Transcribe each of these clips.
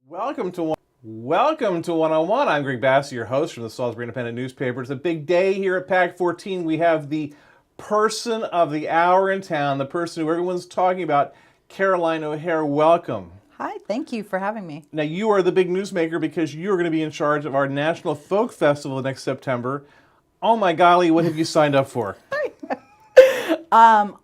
Welcome to One on One. I'm Greg Bassey, your host from the Salisbury Independent newspaper. It's a big day here at PAC 14. We have the person of the hour in town, the person who everyone's talking about, Caroline O'Hare. Welcome. Hi, thank you for having me. Now, you are the big newsmaker because you're going to be in charge of our National Folk Festival next September. Oh my golly, what have you signed up for?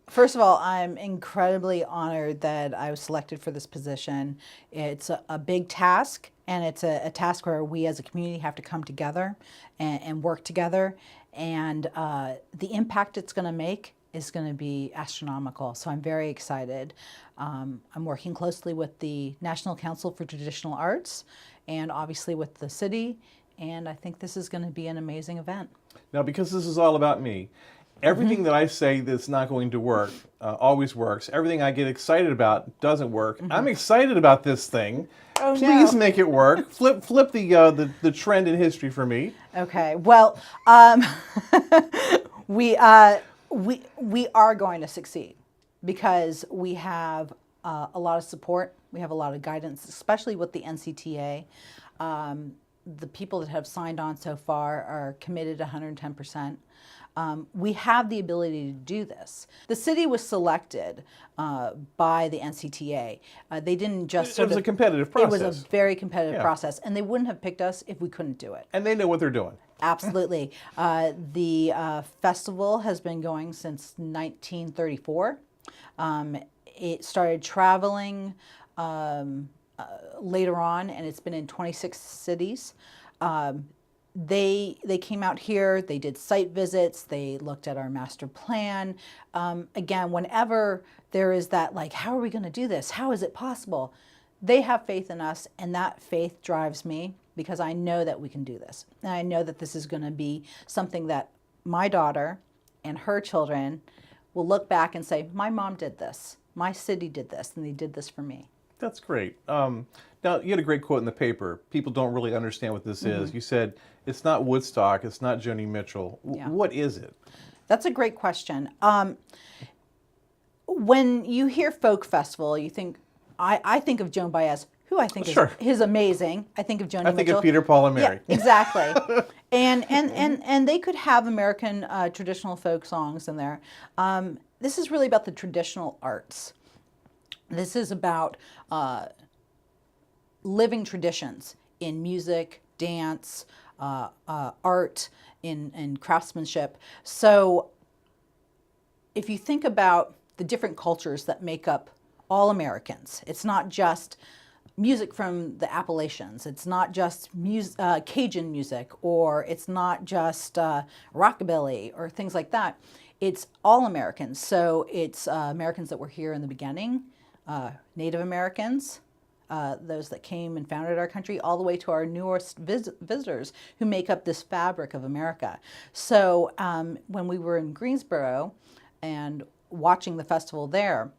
First of all, I'm incredibly honored that I was selected for this position. It's a big task, and it's a task where we as a community have to come together and work together. And the impact it's going to make is going to be astronomical. So I'm very excited. I'm working closely with the National Council for Traditional Arts and obviously with the city. And I think this is going to be an amazing event. Now, because this is all about me, everything that I say that's not going to work always works. Everything I get excited about doesn't work. I'm excited about this thing. Oh, Please no. make it work. Flip the trend in history for me. Okay. Well, we are going to succeed because we have a lot of support. We have a lot of guidance, especially with the NCTA. The people that have signed on so far are committed 110%. We have the ability to do this. The city was selected by the NCTA. They didn't just It was a competitive process. It was a very competitive process, and they wouldn't have picked us if we couldn't do it. And they know what they're doing. Absolutely. The festival has been going since 1934. It started traveling later on, and it's been in 26 cities. They came out here, they did site visits, they looked at our master plan. Again, whenever there is that, like, how are we going to do this? How is it possible? They have faith in us, and that faith drives me because I know that we can do this. And I know that this is going to be something that my daughter and her children will look back and say, my mom did this, my city did this, and they did this for me. That's great. Now, you had a great quote in the paper. People don't really understand what this is. You said, it's not Woodstock, it's not Joni Mitchell. Yeah. What is it? That's a great question. When you hear folk festival, you think, I think of Joan Baez, who I think is amazing. I think of Joni Mitchell. I think of Peter, Paul, and Mary. Yeah, exactly. and they could have American traditional folk songs in there. This is really about the traditional arts. This is about living traditions in music, dance, art, in craftsmanship. So if you think about the different cultures that make up all Americans, it's not just music from the Appalachians, it's not just Cajun music, or it's not just rockabilly or things like that. It's all Americans. So it's Americans that were here in the beginning, Native Americans, those that came and founded our country, all the way to our newest visitors who make up this fabric of America. So when we were in Greensboro and watching the festival there,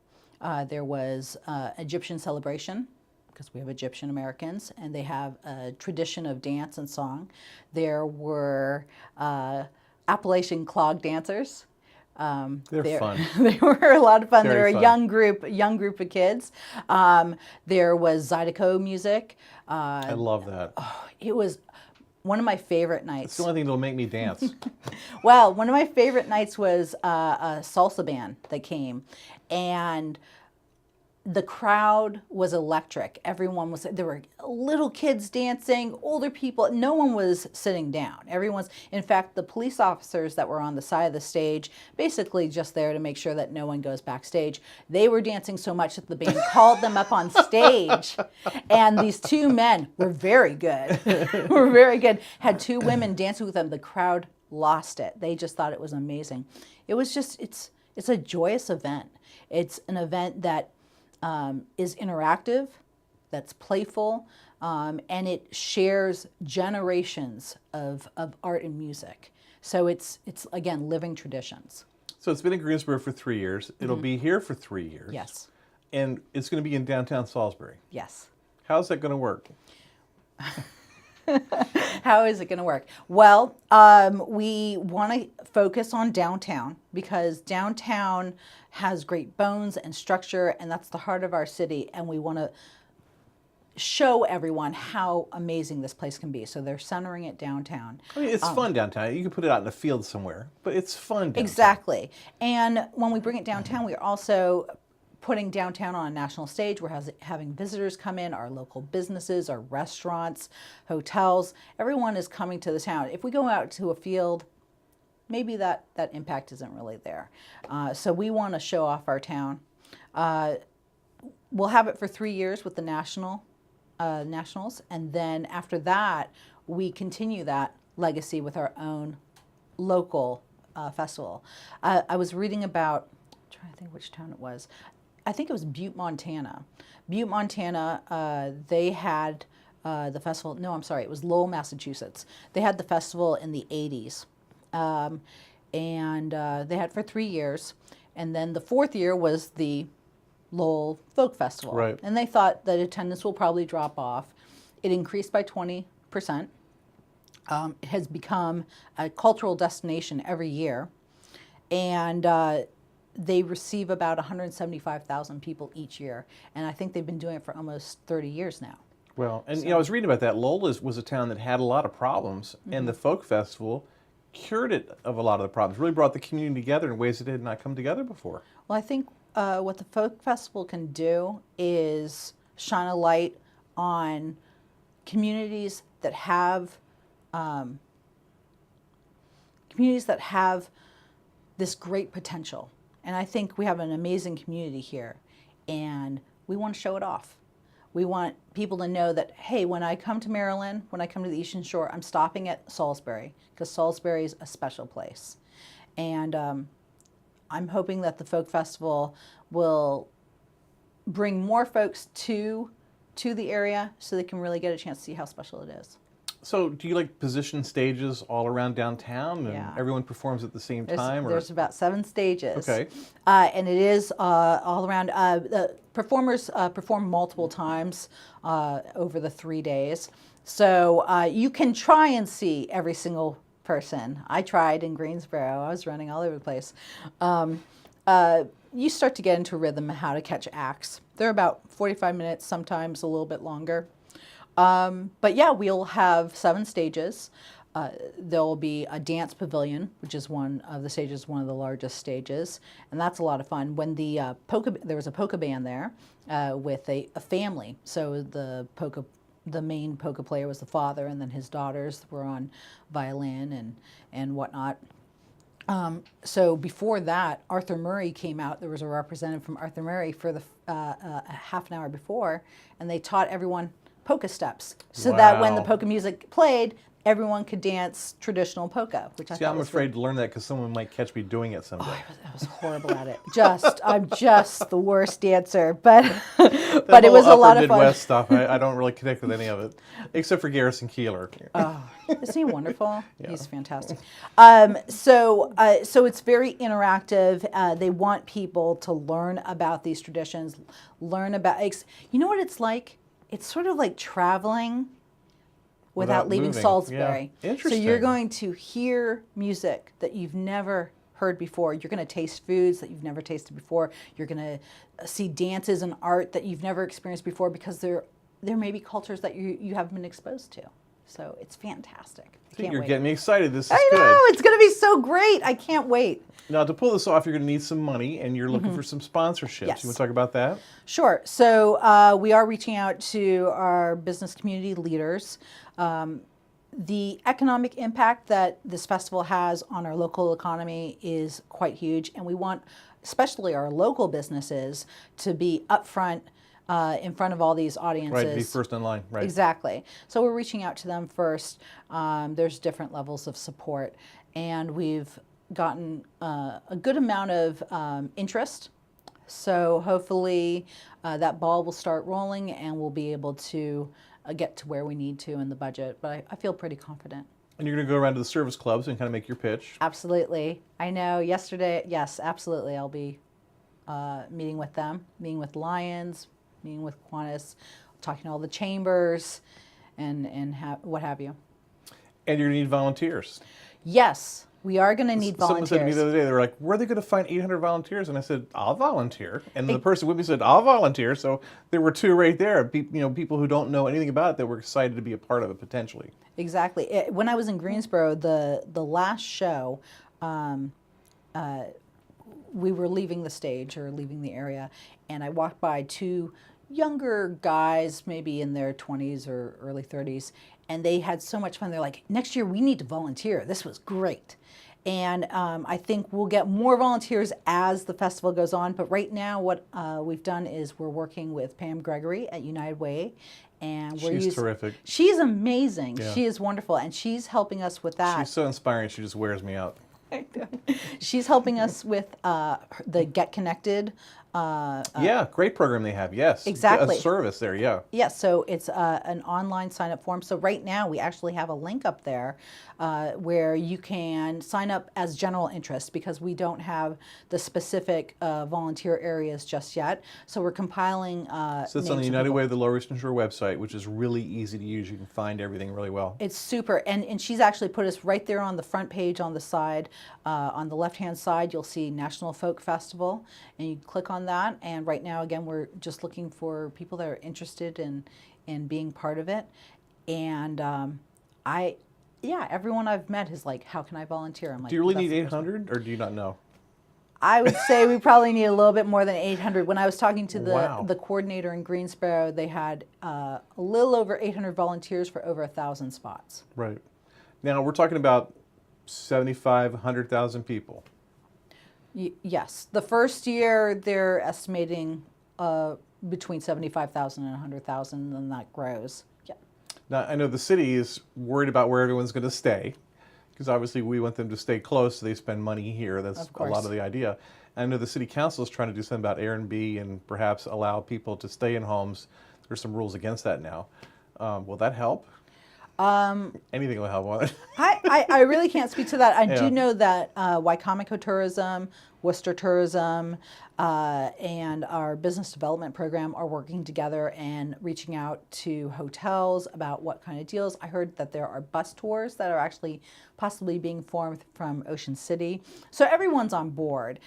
there was Egyptian celebration, because we have Egyptian Americans, and they have a tradition of dance and song. There were Appalachian clog dancers. They're fun. They were a lot of fun. Very They were fun. a young group of kids. There was Zydeco music. I love that. It was one of my favorite nights. It's the only thing that'll make me dance. Well, one of my favorite nights was a salsa band that came, and the crowd was electric. Everyone was, there were little kids dancing, older people, no one was sitting down. In fact, the police officers that were on the side of the stage, basically just there to make sure that no one goes backstage, they were dancing so much that the band called them up on stage. And these two men were very good, had two women dancing with them. The crowd lost it. They just thought it was amazing. It was just, It's a joyous event. It's an event that is interactive, that's playful, and it shares generations of art and music. So it's again, living traditions. So it's been in Greensboro for 3 years. It'll be here for 3 years. Yes, And it's going to be in downtown Salisbury. yes. How's that going to work? How is it going to work? Well, we want to focus on downtown because downtown has great bones and structure, and that's the heart of our city. And we want to show everyone how amazing this place can be. So they're centering it downtown. I mean, it's fun downtown. You can put it out in a field somewhere, but it's fun downtown. Exactly. And when we bring it downtown, we are also putting downtown on a national stage. We're having visitors come in, our local businesses, our restaurants, hotels. Everyone is coming to the town. If we go out to a field, maybe that impact isn't really there. So we want to show off our town. We'll have it for 3 years with the nationals, and then after that, we continue that legacy with our own local festival. I was reading about, I'm trying to think which town it was. I think it was Butte, Montana. Butte, Montana, they had the festival. No, I'm sorry, it was Lowell, Massachusetts. They had the festival in the 80s. And they had for 3 years. And then the 4th year was the Lowell Folk Festival. Right. And they thought that attendance will probably drop off. It increased by 20%. It has become a cultural destination every year. And they receive about 175,000 people each year. And I think they've been doing it for almost 30 years now. Well, and I was reading about that. Lowell was a town that had a lot of problems, and the Folk Festival cured it of a lot of the problems, really brought the community together in ways that had not come together before. Well, I think what the Folk Festival can do is shine a light on communities that have this great potential. And I think we have an amazing community here, and we want to show it off. We want people to know that, hey, when I come to Maryland, when I come to the Eastern Shore, I'm stopping at Salisbury, because Salisbury is a special place. And I'm hoping that the Folk Festival will bring more folks to the area so they can really get a chance to see how special it is. So do you like position stages all around downtown, and Yeah. everyone performs at the same time? There's about 7 stages. Okay. And it is all around. The performers perform multiple times over the 3 days. So you can try and see every single person. I tried in Greensboro. I was running all over the place. You start to get into a rhythm of how to catch acts. They're about 45 minutes, sometimes a little bit longer. But yeah, we'll have 7 stages. There'll be a dance pavilion, which is one of the stages, one of the largest stages, and that's a lot of fun. When there was a polka band there with a family. So the main polka player was the father, and then his daughters were on violin and whatnot. So before that, Arthur Murray came out. There was a representative from Arthur Murray for the half an hour before, and they taught everyone polka steps, so that when the Wow. polka music played, everyone could dance traditional polka, which I See, thought I'm was afraid to learn that because someone might catch me doing it someday. I was horrible at it. I'm just the worst dancer, but That but it was whole a lot upper of fun. Midwest stuff, I don't really connect with any of it, except for Garrison Keeler. Isn't he wonderful? Yeah. He's fantastic. So it's very interactive. They want people to learn about these traditions, learn about. You know what it's like? It's sort of like traveling without leaving moving. Salisbury. Yeah. So Interesting. you're going to hear music that you've never heard before. You're going to taste foods that you've never tasted before. You're going to see dances and art that you've never experienced before, because there may be cultures that you haven't been exposed to. So it's fantastic. I can't You're wait. getting me excited. This is I good. know, it's going to be so great. I can't wait. Now, to pull this off, you're going to need some money, and you're looking for some sponsorships. Yes. You want to talk about that? Sure. So we are reaching out to our business community leaders. The economic impact that this festival has on our local economy is quite huge, and we want especially our local businesses to be upfront in front of all these audiences. Right, be first in line, right. Exactly. So we're reaching out to them first. There's different levels of support, and we've gotten a good amount of interest. So hopefully that ball will start rolling and we'll be able to get to where we need to in the budget. But I feel pretty confident. And you're going to go around to the service clubs and kind of make your pitch. Absolutely. I know yesterday, yes, absolutely. I'll be meeting with them, meeting with Lions, meeting with Kiwanis, talking to all the chambers and what have you. And you're going to need volunteers. Yes, we are going to need Someone volunteers. said to me the other day, they were like, where are they going to find 800 volunteers? And I said, I'll volunteer. And the person with me said, I'll volunteer. So there were two right there, people who don't know anything about it that were excited to be a part of it potentially. Exactly. When I was in Greensboro, the last show, we were leaving the stage or leaving the area, and I walked by two younger guys, maybe in their 20s or early 30s, and they had so much fun. They're like, next year we need to volunteer. This was great. And I think we'll get more volunteers as the festival goes on. But right now what we've done is we're working with Pam Gregory at United Way. And She's terrific. She's amazing. Yeah. She is wonderful. And she's helping us with that. She's so inspiring. She just wears me out. She's helping us with the Get Connected. Yeah, great program they have. Yes, Exactly. A service there. Yeah. Yes, so it's an online sign-up form. So right now we actually have a link up there where you can sign up as general interest because we don't have the specific volunteer areas just yet. So we're compiling So it's on the United Way of the Lower Eastern Shore website, which is really easy to use. You can find everything really well. It's super, and she's actually put us right there on the front page on the side. On the left-hand side, you'll see National Folk Festival, and you click on that. And right now, again, we're just looking for people that are interested in being part of it. And everyone I've met is like, how can I volunteer? I'm like, Do you really "That's need the person." 800, or do you not know? I would say we probably need a little bit more than 800. When I was talking to Wow. the coordinator in Greensboro, they had a little over 800 volunteers for over 1,000 spots. Right. Now we're talking about 75, 100,000 people. Yes. The first year, they're estimating between 75,000 and 100,000, and that grows. Yeah. Now I know the city is worried about where everyone's going to stay, because obviously we want them to stay close so they spend money here. That's Of a course. lot of the idea. And I know the city council is trying to do something about Airbnb and perhaps allow people to stay in homes. There's some rules against that now. Will that help? Anything will help on it. I really can't speak to that. I Yeah. do know that Wicomico Tourism, Worcester Tourism, and our business development program are working together and reaching out to hotels about what kind of deals. I heard that there are bus tours that are actually possibly being formed from Ocean City. So everyone's on board.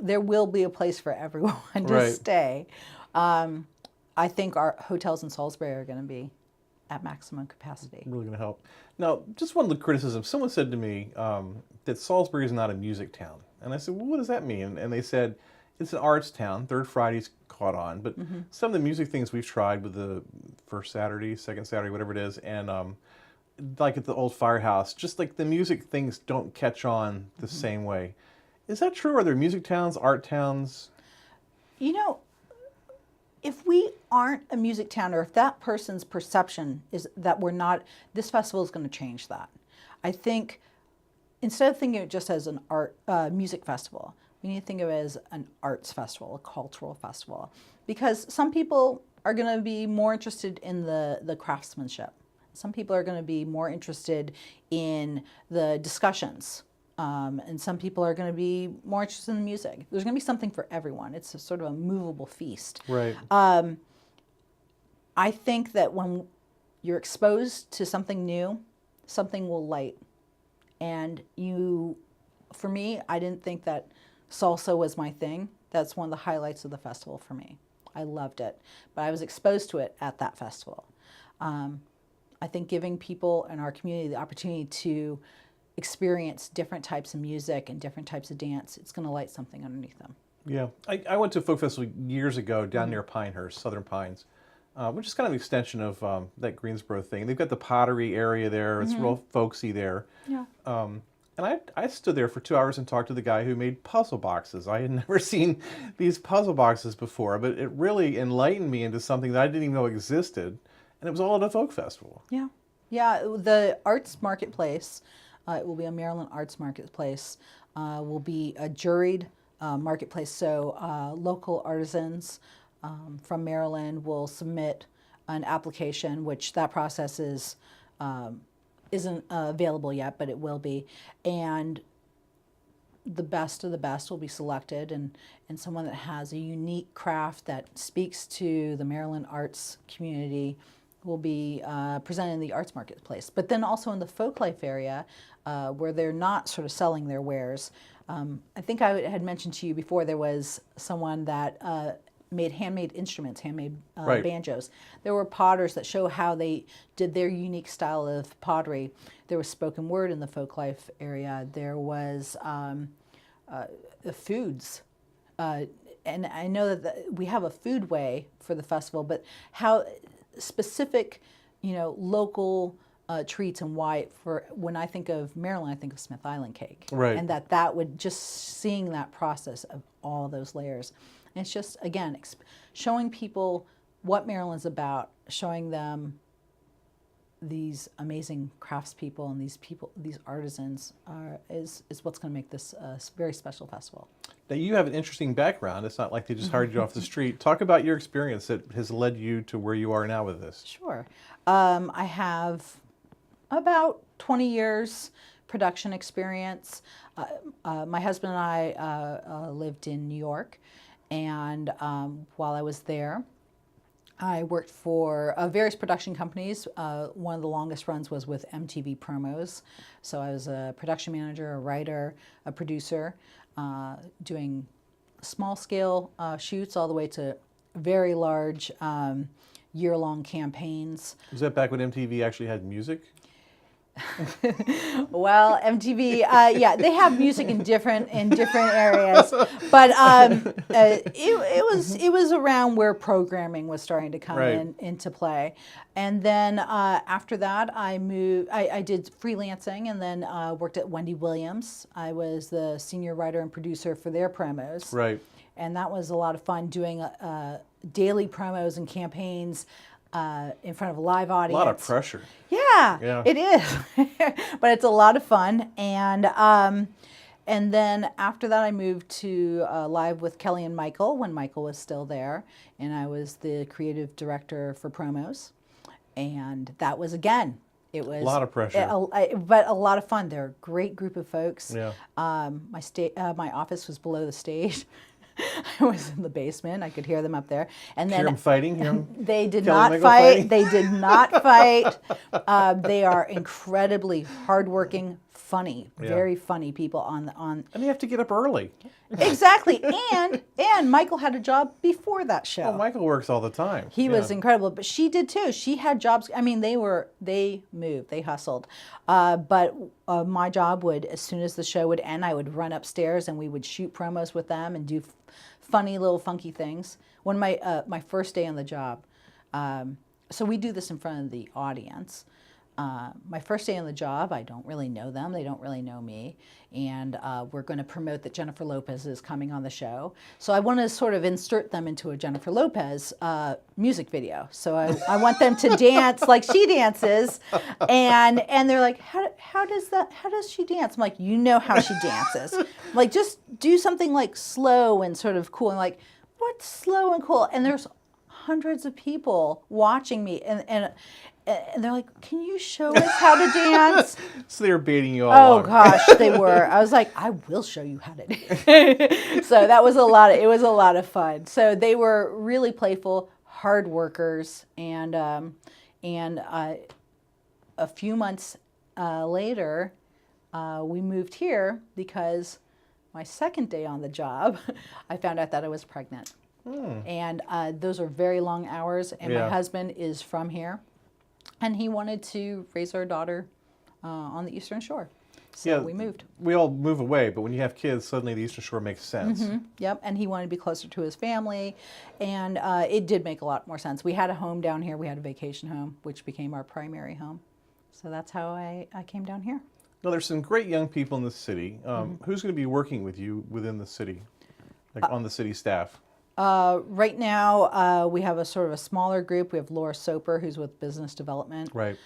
There will be a place for everyone to Right. stay. I think our hotels in Salisbury are going to be at maximum capacity. Really going to help. Now, just one little criticism. Someone said to me that Salisbury is not a music town. And I said, well, what does that mean? And they said, it's an arts town. Third Friday's caught on. But some of the music things we've tried with the first Saturday, second Saturday, whatever it is, and like at the old firehouse, just like the music things don't catch on the same way. Is that true? Are there music towns, art towns? You know, if we aren't a music town, or if that person's perception is that we're not, this festival is going to change that. I think instead of thinking of it just as an art music festival, we need to think of it as an arts festival, a cultural festival, because some people are going to be more interested in the craftsmanship. Some people are going to be more interested in the discussions. And some people are going to be more interested in the music. There's going to be something for everyone. It's a sort of a movable feast. Right. I think that when you're exposed to something new, something will light. And for me, I didn't think that salsa was my thing. That's one of the highlights of the festival for me. I loved it. But I was exposed to it at that festival. I think giving people in our community the opportunity to experience different types of music and different types of dance, it's going to light something underneath them. Yeah. I went to a folk festival years ago down near Pinehurst, Southern Pines, which is kind of an extension of that Greensboro thing. They've got the pottery area there. It's real folksy there. Yeah. And I stood there for 2 hours and talked to the guy who made puzzle boxes. I had never seen these puzzle boxes before, but it really enlightened me into something that I didn't even know existed. And it was all at a folk festival. Yeah. Yeah. The arts marketplace It will be a Maryland Arts Marketplace. Will be a juried marketplace, so local artisans from Maryland will submit an application, which that process is isn't available yet, but it will be, and the best of the best will be selected, and someone that has a unique craft that speaks to the Maryland arts community will be presented in the arts marketplace. But then also in the folklife area, where they're not sort of selling their wares. I think I had mentioned to you before, there was someone that made handmade instruments, handmade Right. banjos. There were potters that show how they did their unique style of pottery. There was spoken word in the folklife area. There was the foods. And I know that we have a food way for the festival, but how specific, local treats, and why, for when I think of Maryland, I think of Smith Island cake. Right. And that would, just seeing that process of all those layers. And it's just, again, showing people what Maryland's about, showing them these amazing craftspeople and these artisans is what's going to make this a very special festival. Now, you have an interesting background. It's not like they just hired you off the street. Talk about your experience that has led you to where you are now with this. Sure. I have about 20 years production experience. My husband and I lived in New York, and while I was there, I worked for various production companies. One of the longest runs was with MTV Promos. So I was a production manager, a writer, a producer, doing small-scale shoots all the way to very large year-long campaigns. Was that back when MTV actually had music? Well, MTV, yeah, they have music in different areas, but it was around where programming was starting to come Right. into play, and then after that, I moved. I did freelancing, and then worked at Wendy Williams. I was the senior writer and producer for their promos, Right. and that was a lot of fun doing daily promos and campaigns. In front of a live A audience. lot of pressure. Yeah. It is, but it's a lot of fun. And then after that, I moved to Live with Kelly and Michael when Michael was still there, and I was the creative director for promos. And that was, again, it was A lot of pressure. but a lot of fun. They're a great group of folks. Yeah. My office was below the stage. I was in the basement. I could hear them up there. And then Hear them fighting? Hear 'em they did Kelly not Michael fight. fighting? They did not fight. They are incredibly hardworking, funny, Yeah. very funny people on. And you have to get up early. Exactly. And Michael had a job before that show. Oh, Michael works all the time. He was Yeah. incredible, but she did too. She had jobs. I mean, they moved, they hustled. But my job would, as soon as the show would end, I would run upstairs and we would shoot promos with them and do funny little funky things. When my first day on the job, so we do this in front of the audience. My first day on the job, I don't really know them. They don't really know me. And we're going to promote that Jennifer Lopez is coming on the show. So I want to sort of insert them into a Jennifer Lopez music video. So I want them to dance like she dances. And they're like, how does she dance? I'm like, you know how she dances. Like, just do something like slow and sort of cool. And like, what's slow and cool? And there's hundreds of people watching me, and they're like, can you show us how to dance? So they were baiting you all Oh along. gosh, they were. I was like, I will show you how to dance. So that was it was a lot of fun. So they were really playful, hard workers, and a few months later, we moved here because my second day on the job, I found out that I was pregnant. And those are very long hours, and Yeah. my husband is from here, and he wanted to raise our daughter on the Eastern Shore. So Yeah. we moved. We all move away, but when you have kids, suddenly the Eastern Shore makes sense. Yep, and he wanted to be closer to his family, and it did make a lot more sense. We had a home down here. We had a vacation home, which became our primary home. So that's how I came down here. Now, there's some great young people in the city. Who's going to be working with you within the city, like on the city staff? Right now, we have a sort of a smaller group. We have Laura Soper, who's with Business Development. Right.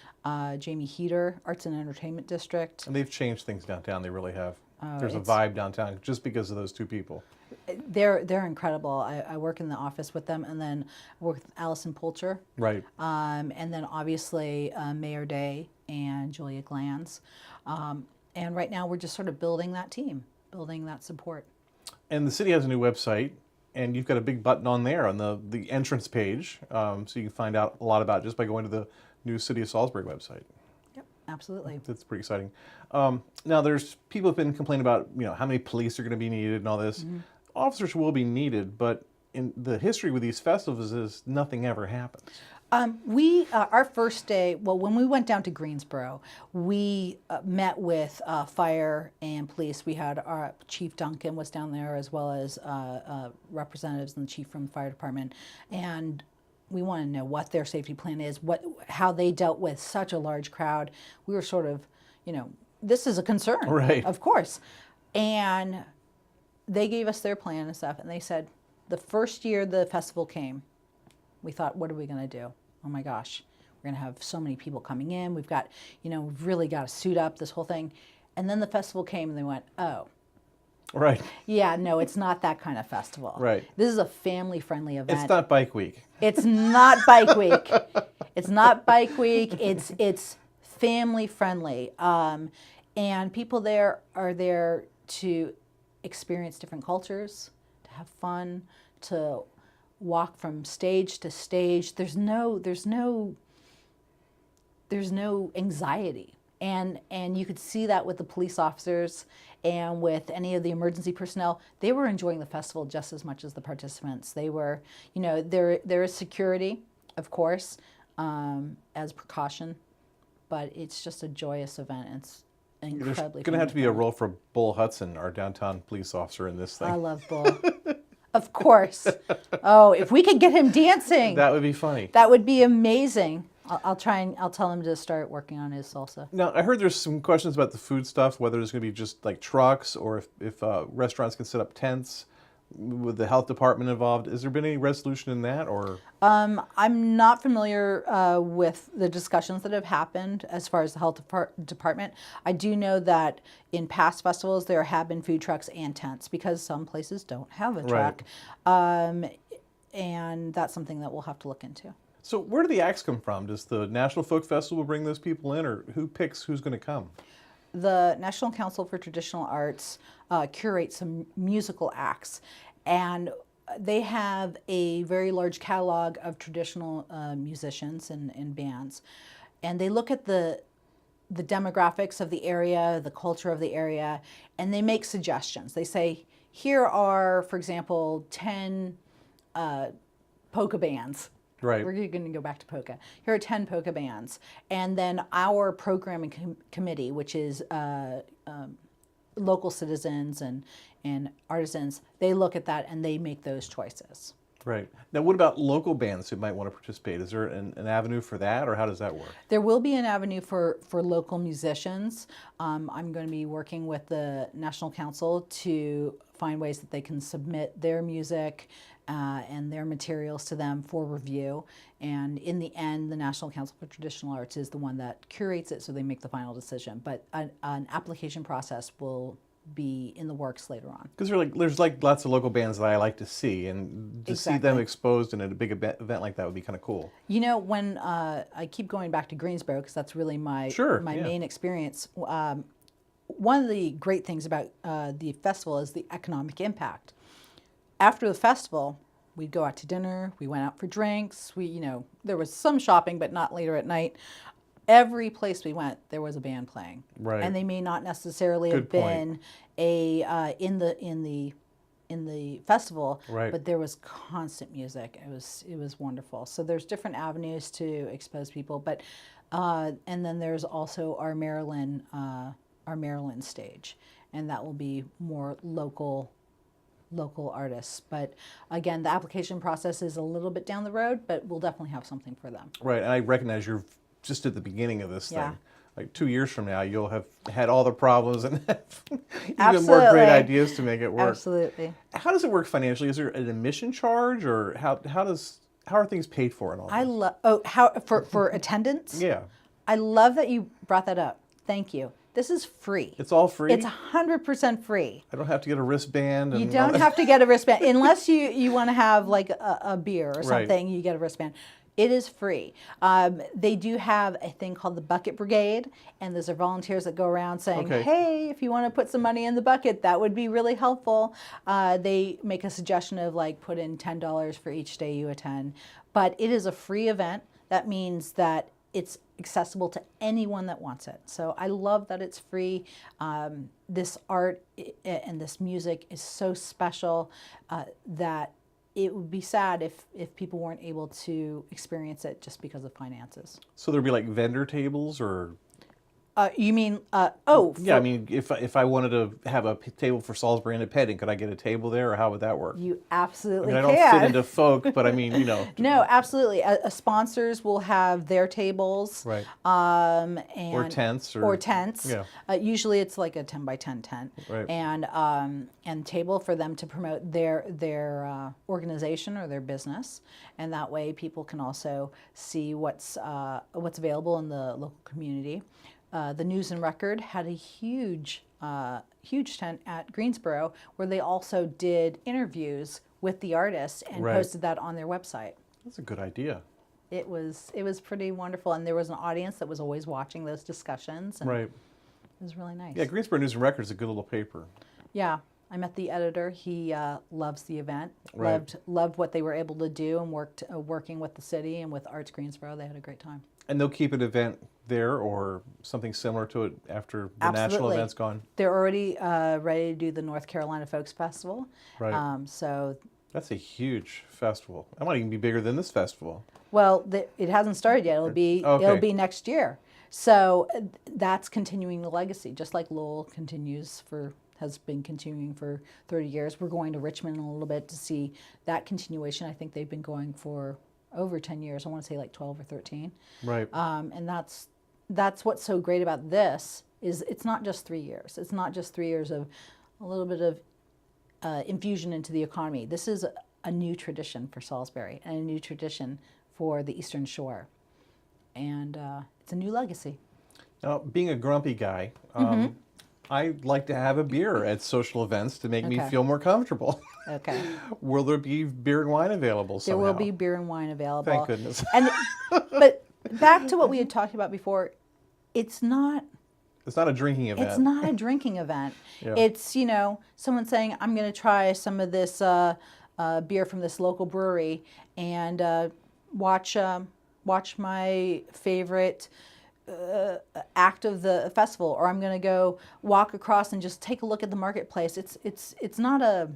Jamie Heater, Arts and Entertainment District. And they've changed things downtown. They really have. There's a it's- vibe downtown just because of those two people. They're incredible. I work in the office with them, and then I work with Allison Poulter, Right. and then obviously Mayor Day and Julia Glanz. And right now, we're just sort of building that team, building that support. And the city has a new website, and you've got a big button on there on the entrance page, so you can find out a lot about it just by going to the new City of Salisbury website. Yep, absolutely. That's pretty exciting. Now, there's people have been complaining about how many police are going to be needed and all this. Officers will be needed, but in the history with these festivals is nothing ever happens. Our first day, well, when we went down to Greensboro, we met with fire and police. We had our Chief Duncan was down there, as well as representatives and the chief from the fire department, and we want to know what their safety plan is, how they dealt with such a large crowd. We were sort of, this is a concern, Right. of course, and they gave us their plan and stuff, and they said the first year the festival came, we thought, what are we going to do? Oh my gosh, we're going to have so many people coming in. We've got, we've really got to suit up, this whole thing. And then the festival came and they went, oh, Right. yeah, no, it's not that kind of festival. Right. This is a family-friendly event. It's not Bike Week. It's not Bike Week. It's not Bike Week. It's family-friendly. And people there are there to experience different cultures, to have fun, to walk from stage to stage. There's no anxiety, and you could see that with the police officers and with any of the emergency personnel. They were enjoying the festival just as much as the participants. They were, there is security, of course, as precaution, but it's just a joyous event. It's There's incredibly. going to have to be a family-friendly. role for Bull Hudson, our downtown police officer, in this thing. I love Bull. Of course. Oh, if we could get him dancing, That would be funny. that would be amazing. I'll try and I'll tell him to start working on his salsa. Now, I heard there's some questions about the food stuff, whether there's going to be just like trucks or if restaurants can set up tents with the health department involved. Has there been any resolution in that, or? I'm not familiar with the discussions that have happened as far as the health department. I do know that in past festivals there have been food trucks and tents because some places don't have a truck. And that's something that we'll have to look into. So where do the acts come from? Does the National Folk Festival bring those people in, or who picks who's going to come? The National Council for Traditional Arts curates some musical acts, and they have a very large catalog of traditional musicians and bands, and they look at the demographics of the area, the culture of the area, and they make suggestions. They say, here are, for example, 10 polka bands. Right. We're going to go back to polka. Here are 10 polka bands. And then our programming committee, which is local citizens and artisans, they look at that and they make those choices. Right. Now, what about local bands who might want to participate? Is there an avenue for that, or how does that work? There will be an avenue for local musicians. I'm going to be working with the National Council to find ways that they can submit their music and their materials to them for review. And in the end, the National Council for Traditional Arts is the one that curates it, so they make the final decision. But an application process will be in the works later on. Because there's lots of local bands that I like to see, and to see them Exactly. exposed in a big event like that would be kind of cool. When I keep going back to Greensboro, because that's really my Sure, my yeah. main experience. One of the great things about the festival is the economic impact. After the festival, we'd go out to dinner. We went out for drinks. There was some shopping, but not later at night. Every place we went, there was a band playing, Right. and they may not necessarily Good have been in the festival, Right. but there was constant music. It was wonderful. So there's different avenues to expose people, but and then there's also our Maryland stage, and that will be more local artists. But again, the application process is a little bit down the road, but we'll definitely have something for them. Right, and I recognize you're just at the beginning of this Yeah. thing. like 2 years from now, you'll have had all the problems and have even more Absolutely. great ideas to make it work. Absolutely. How does it work financially? Is there an admission charge, or how are things paid for and all I this? love, oh, how, for attendance? Yeah, I love that you brought that up. Thank you. This is free. it's all free. It's 100% free. I don't have to get a wristband. And You all don't that. have to get a wristband unless you want to have like a beer or something. You get a wristband. It is free. They do have a thing called the Bucket Brigade, and those are volunteers that go around saying, Okay. "Hey, if you want to put some money in the bucket, that would be really helpful." They make a suggestion of like put in $10 for each day you attend, but it is a free event. That means that it's accessible to anyone that wants it. So I love that it's free. This art and this music is so special that it would be sad if people weren't able to experience it just because of finances. So there'd be like vendor tables, or You mean, yeah, I mean, if I wanted to have a table for Salisbury Independent, could I get a table there, or how would that work? you I absolutely mean, I don't can. fit into folk, but I mean, you know, No, absolutely. Sponsors will have their tables. right? And Or tents, or tents. yeah. Usually it's like a 10 by 10 tent, Right. and table for them to promote their organization or their business, and that way people can also see what's available in the local community. The News and Record had a huge tent at Greensboro where they also did interviews with the artists and Right. posted that on their website. That's a good idea. It was pretty wonderful, and there was an audience that was always watching those discussions, and Right. it was really nice. Yeah, Greensboro News and Record is a good little paper. Yeah, I met the editor. He loves the event. Right. Loved what they were able to do, and working with the city and with Arts Greensboro. They had a great time. And they'll keep an event there or something similar to it after the national Absolutely. event's gone. They're already ready to do the North Carolina Folks Festival. Right. So, That's a huge festival. That might even be bigger than this festival. well, it hasn't started yet. It'll be Okay. next year. So that's continuing the legacy, just like Lowell has been continuing for 30 years. We're going to Richmond in a little bit to see that continuation. I think they've been going for over 10 years. I want to say like 12 or 13. Right. And that's what's so great about this is it's not just 3 years. It's not just 3 years of a little bit of infusion into the economy. This is a new tradition for Salisbury and a new tradition for the Eastern Shore. And it's a new legacy. Now, being a grumpy guy, I like to have a beer at social events to make me Okay. feel more comfortable. Okay. Will there be beer and wine available There somehow? will be beer and wine available. Thank goodness. And but back to what we had talked about before, it's not It's not a drinking event. It's not a drinking event. Yeah. It's, someone saying, I'm going to try some of this beer from this local brewery and watch my favorite act of the festival, or I'm going to go walk across and just take a look at the marketplace. It's not a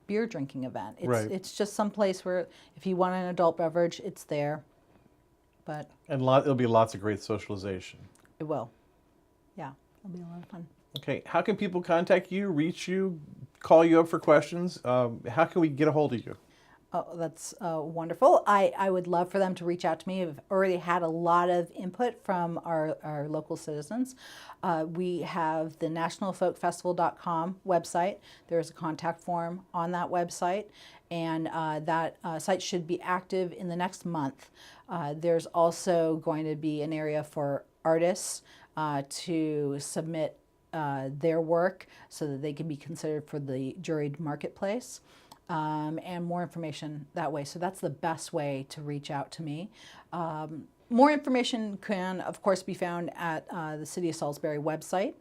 beer drinking event. Right. It's just some place where if you want an adult beverage, it's there. But And there'll be lots of great socialization. it will. Yeah, it'll be a lot of fun. Okay, how can people contact you, reach you, call you up for questions? How can we get a hold of you? Oh, that's wonderful. I would love for them to reach out to me. I've already had a lot of input from our local citizens. We have the nationalfolkfestival.com website. There's a contact form on that website, and that site should be active in the next month. There's also going to be an area for artists to submit their work so that they can be considered for the juried marketplace. And more information that way. So that's the best way to reach out to me. More information can, of course, be found at the City of Salisbury website.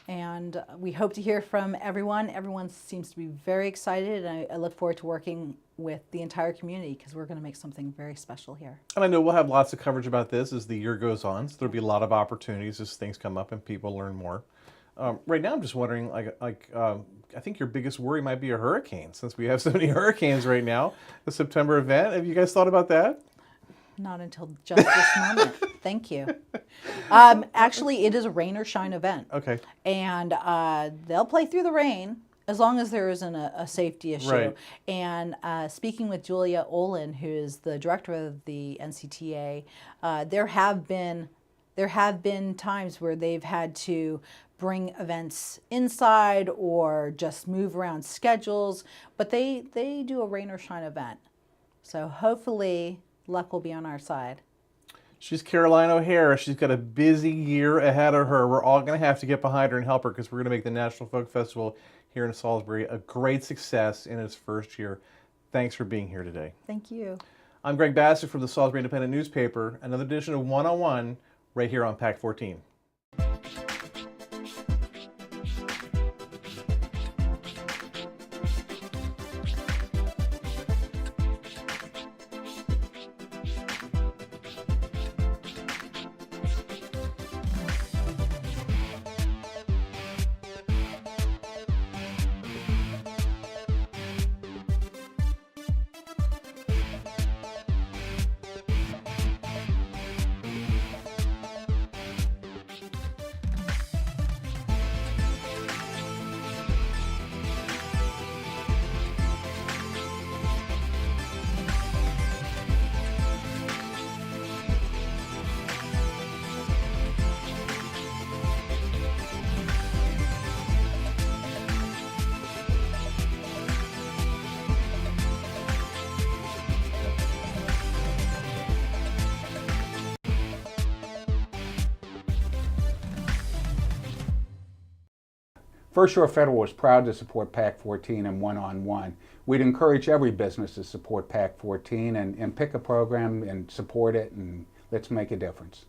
And we hope to hear from everyone. Everyone seems to be very excited, and I look forward to working with the entire community because we're going to make something very special here. And I know we'll have lots of coverage about this as the year goes on, so there'll be a lot of opportunities as things come up and people learn more. Right now, I'm just wondering, I think your biggest worry might be a hurricane, since we have so many hurricanes right now. The September event, have you guys thought about that? Not until just this moment. Thank you. Actually, it is a rain or shine event. Okay. And they'll play through the rain as long as there isn't a safety issue. Right. And speaking with Julia Olin, who is the director of the NCTA, there have been There have been times where they've had to bring events inside or just move around schedules, but they do a rain or shine event. So hopefully luck will be on our side. She's Caroline O'Hara. She's got a busy year ahead of her. We're all going to have to get behind her and help her because we're going to make the National Folk Festival here in Salisbury a great success in its first year. Thanks for being here today. Thank you. I'm Greg Bassett from the Salisbury Independent Newspaper. Another edition of 101 right here on PAC 14. First Shore Federal is proud to support PAC 14 and One-on-One. We'd encourage every business to support PAC 14 and pick a program and support it, and let's make a difference.